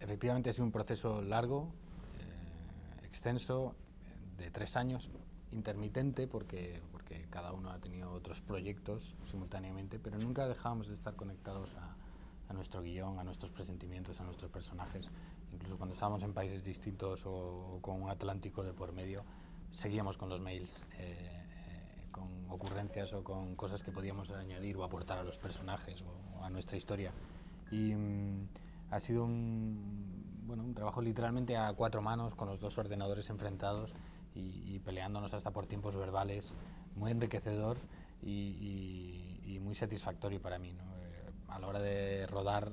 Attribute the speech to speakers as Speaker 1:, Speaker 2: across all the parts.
Speaker 1: Efectivamente ha sido un proceso largo, extenso, de 3 años, intermitente porque cada uno ha tenido otros proyectos simultáneamente, pero nunca dejábamos de estar conectados a nuestro guión, a nuestros presentimientos, a nuestros personajes. Incluso cuando estábamos en países distintos o con un Atlántico de por medio, seguíamos con los mails, con ocurrencias o con cosas que podíamos añadir o aportar a los personajes o a nuestra historia. Y ha sido un trabajo literalmente a 4 manos, con los 2 ordenadores enfrentados y peleándonos hasta por tiempos verbales, muy enriquecedor y muy satisfactorio para mí, ¿no? A la hora de rodar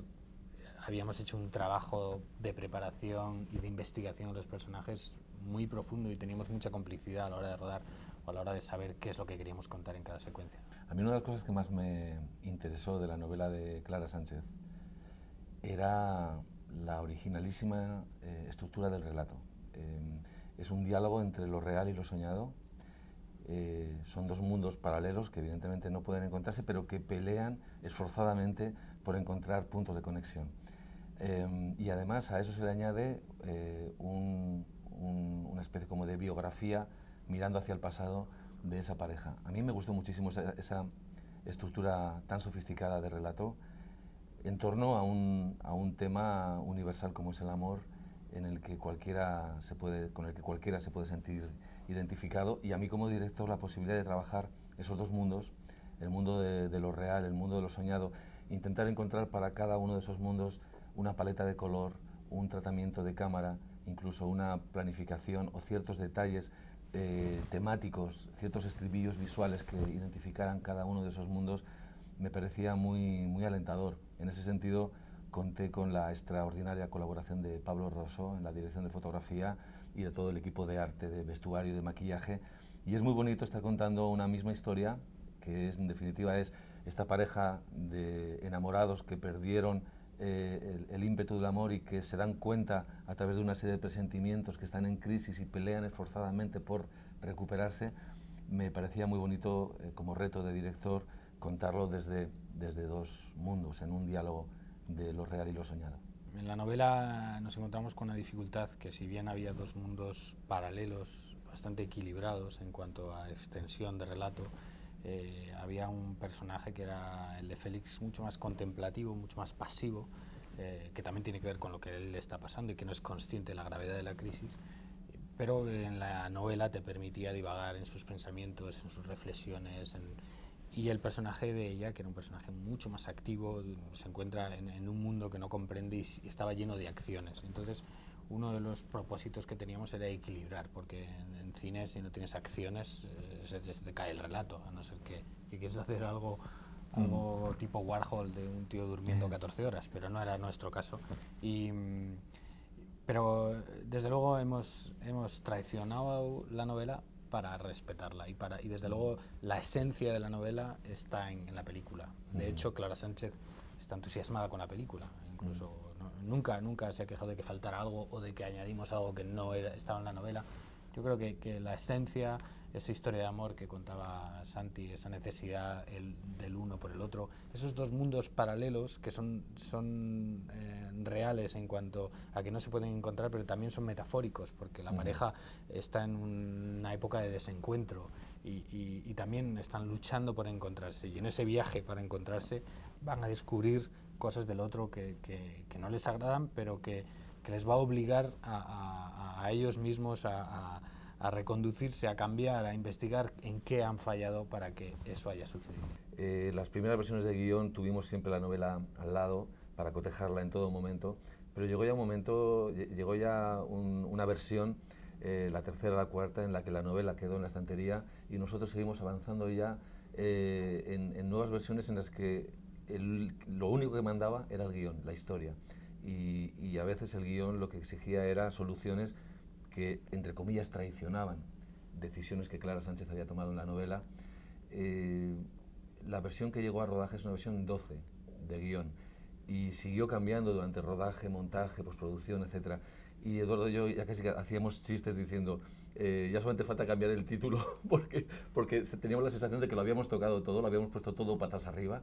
Speaker 1: habíamos hecho un trabajo de preparación y de investigación de los personajes muy profundo y teníamos mucha complicidad a la hora de rodar o a la hora de saber qué es lo que queríamos contar en cada secuencia.
Speaker 2: A mí una de las cosas que más me interesó de la novela de Clara Sánchez era la originalísima estructura del relato. Es un diálogo entre lo real y lo soñado. Son 2 mundos paralelos que evidentemente no pueden encontrarse, pero que pelean esforzadamente por encontrar puntos de conexión. Y además a eso se le añade una especie como de biografía mirando hacia el pasado de esa pareja. A mí me gustó muchísimo esa estructura tan sofisticada de relato en torno a un tema universal como es el amor, con el que cualquiera se puede sentir identificado, y a mí como director la posibilidad de trabajar esos 2 mundos, el mundo de lo real, el mundo de lo soñado, intentar encontrar para cada uno de esos mundos una paleta de color, un tratamiento de cámara, incluso una planificación o ciertos detalles temáticos, ciertos estribillos visuales que identificaran cada uno de esos mundos, me parecía muy alentador. En ese sentido, conté con la extraordinaria colaboración de Pablo Rosso en la dirección de fotografía y de todo el equipo de arte, de vestuario y de maquillaje. Y es muy bonito estar contando una misma historia, que en definitiva es esta pareja de enamorados que perdieron el ímpetu del amor y que se dan cuenta a través de una serie de presentimientos que están en crisis y pelean esforzadamente por recuperarse. Me parecía muy bonito como reto de director contarlo desde 2 mundos, en un diálogo de lo real y lo soñado.
Speaker 1: En la novela nos encontramos con una dificultad que, si bien había 2 mundos paralelos bastante equilibrados en cuanto a extensión de relato, había un personaje que era el de Félix mucho más contemplativo, mucho más pasivo, que también tiene que ver con lo que él le está pasando y que no es consciente de la gravedad de la crisis, pero en la novela te permitía divagar en sus pensamientos, en sus reflexiones, y el personaje de ella, que era un personaje mucho más activo, se encuentra en un mundo que no comprende y estaba lleno de acciones. Entonces, uno de los propósitos que teníamos era equilibrar, porque en cine, si no tienes acciones, se te cae el relato, a no ser que quieres hacer algo tipo Warhol, de un tío durmiendo 14 horas, pero no era nuestro caso. Pero desde luego hemos traicionado la novela para respetarla y desde luego la esencia de la novela está en la película. De hecho, Clara Sánchez está entusiasmada con la película, incluso nunca se ha quejado de que faltara algo o de que añadimos algo que no estaba en la novela. Yo creo que la esencia, esa historia de amor que contaba Santi, esa necesidad del uno por el otro, esos 2 mundos paralelos que son reales en cuanto a que no se pueden encontrar, pero también son metafóricos, porque la pareja está en una época de desencuentro y también están luchando por encontrarse, y en ese viaje para encontrarse van a descubrir cosas del otro que no les agradan, pero que les va a obligar a ellos mismos a reconducirse, a cambiar, a investigar en qué han fallado para que eso haya sucedido.
Speaker 2: Las primeras versiones de guión tuvimos siempre la novela al lado para cotejarla en todo momento, pero llegó ya una versión, la tercera o la cuarta, en la que la novela quedó en la estantería y nosotros seguimos avanzando ya en nuevas versiones en las que lo único que mandaba era el guión, la historia. Y a veces el guión lo que exigía era soluciones que, entre comillas, traicionaban decisiones que Clara Sánchez había tomado en la novela. La versión que llegó a rodaje es una versión 12 de guión y siguió cambiando durante rodaje, montaje, postproducción, etc. Y Eduardo y yo ya casi hacíamos chistes diciendo ya solamente falta cambiar el título porque teníamos la sensación de que lo habíamos tocado todo, lo habíamos puesto todo patas arriba,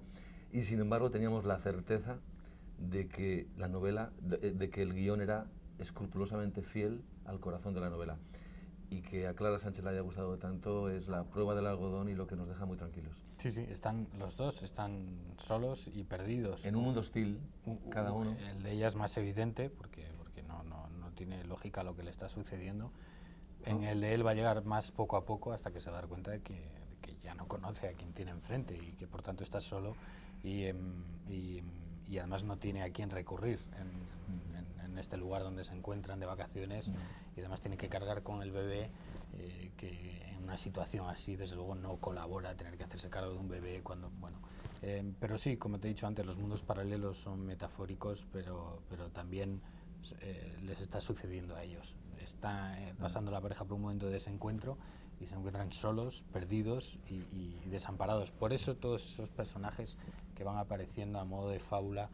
Speaker 2: y sin embargo teníamos la certeza de que la novela, de que el guión era escrupulosamente fiel al corazón de la novela. Y que a Clara Sánchez le haya gustado tanto es la prueba del algodón y lo que nos deja muy tranquilos.
Speaker 1: Sí, sí, los dos están solos y perdidos.
Speaker 2: En un mundo hostil, cada uno.
Speaker 1: El de ella es más evidente porque no tiene lógica lo que le está sucediendo. En el de él va a llegar más poco a poco hasta que se va a dar cuenta de que ya no conoce a quien tiene enfrente y que por tanto está solo y además no tiene a quién recurrir en este lugar donde se encuentran de vacaciones y además tiene que cargar con el bebé que en una situación así desde luego no colabora tener que hacerse cargo de un bebé cuando, bueno, pero sí, como te he dicho antes, los mundos paralelos son metafóricos, pero también les está sucediendo a ellos. Está pasando la pareja por un momento de desencuentro y se encuentran solos, perdidos y desamparados. Por eso todos esos personajes que van apareciendo a modo de fábula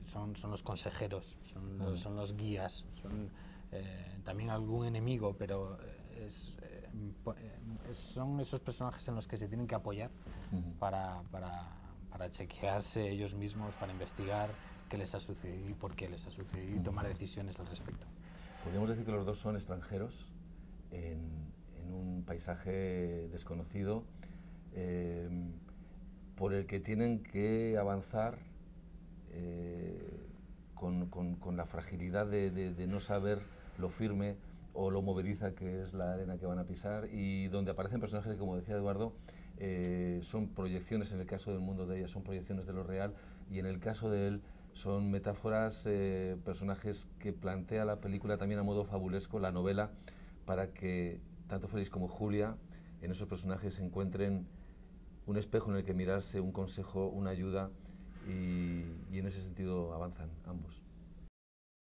Speaker 1: son los consejeros, son los guías, son también algún enemigo, pero son esos personajes en los que se tienen que apoyar para chequearse ellos mismos, para investigar qué les ha sucedido y por qué les ha sucedido y tomar decisiones al respecto.
Speaker 2: Podríamos decir que los dos son extranjeros en un paisaje desconocido por el que tienen que avanzar con la fragilidad de no saber lo firme o lo movediza que es la arena que van a pisar, y donde aparecen personajes que, como decía Eduardo, son proyecciones. En el caso del mundo de ella son proyecciones de lo real, y en el caso de él son metáforas, personajes que plantea la película también a modo fabulesco, la novela, para que tanto Félix como Julia en esos personajes encuentren un espejo en el que mirarse, un consejo, una ayuda, y en ese sentido avanzan ambos.